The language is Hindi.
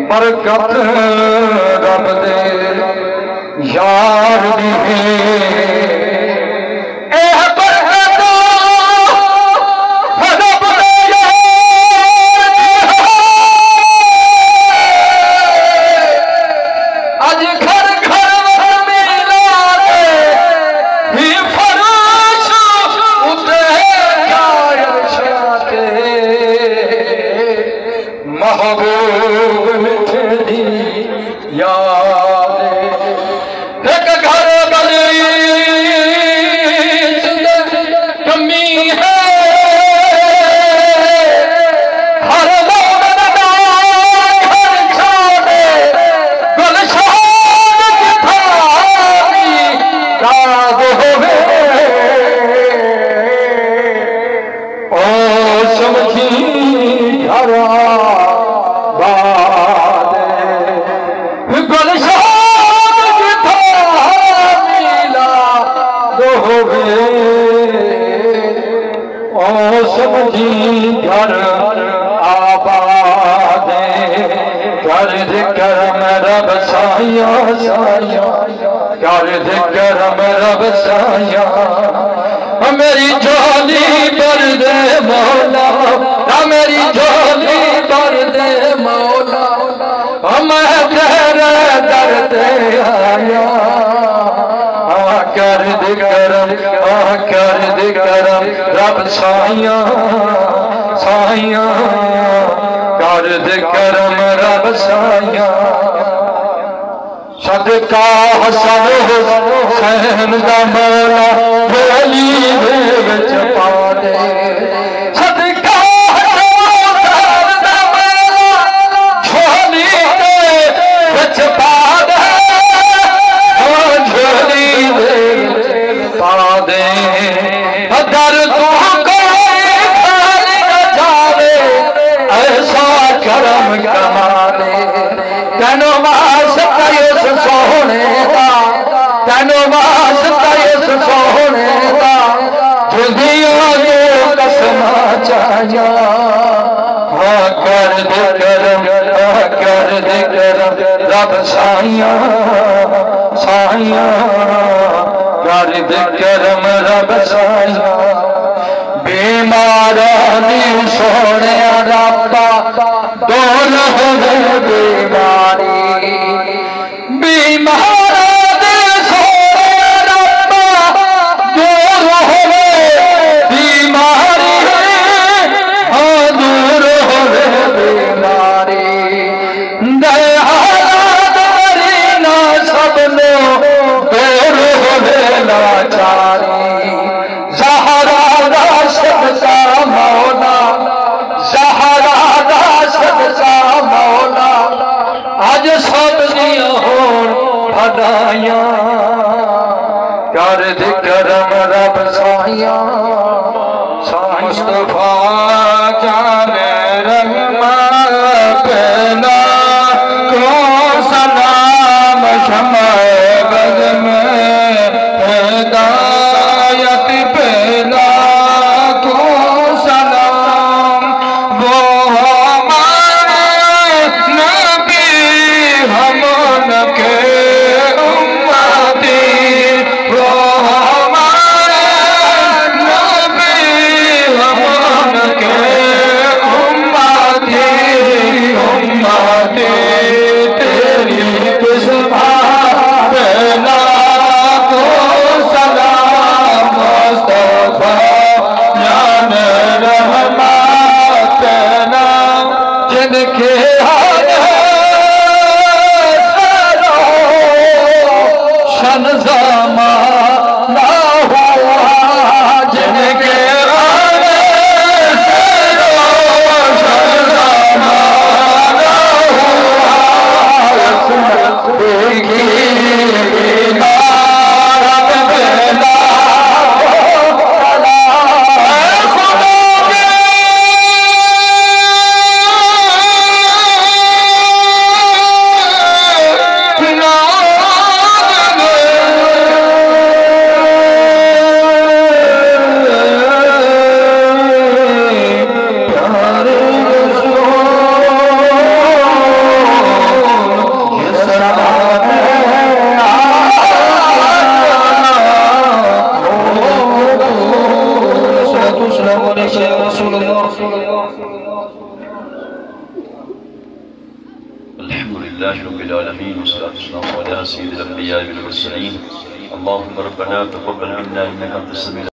बरकत रब दे यार दी मेरी झोली भर दे मौला, मेरी झोली भर दे मौला, मैं तेरे दर ते आया। कर दे करम, कर दे करम रब साइया साइया, कर दे करम रब साइया। सदका हसन हुसैन दा मौला झोली दे विच पा दे। सदका हसन दा मौला झोली दे विच पा दे, झोली दे विच पा दे। दर तू कोई खाली न जावे, ऐसा करम कमा दे। तेनो वास्ता इस सोहने दा, तेनो वास्ता इस सोहने दा, जुदियां दे कसमा चाहिया। हाँ कर दे करम, कर दे करम रब साइया साइया, कर दे करम रब साइया। बीमार दी सोने रब्बा दूर होवे बीमारी, बीमार दे सोने रब्बा दूर होवे बीमारी, हाँ दूर होवे बीमारी। दयालत मरीना सबनो दूर होवे लाचारी। ज़हरा दा सदका मौला, ज़हरा दा सदका मौला, अज सब दियां होण भलाइयां। कर दे करम रब साइया मुस्तफा जाने रहमान पहला को सलाम शम्मा बज़ में हिदायत पहला को सलाम। वो हमारे नबी हम उनके उम्मती, वो हमारे नबी हम उनके उम्मती। उम्मती तेरी किस्मत पहला को सलाम मुस्तफा जाने रहमत पहला। जिनके शन ज़मा ना हुआ, जिनके अल्हम्दुलिल्लाहि रब्बिल आलमीन वस्सलातु वस्सलामु अला सय्यिदिल अंबिया'i वल मुरसलीन। अल्लाहुम्मा रब्बना तक़ब्बल मिन्ना इन्नका अंतस समीउल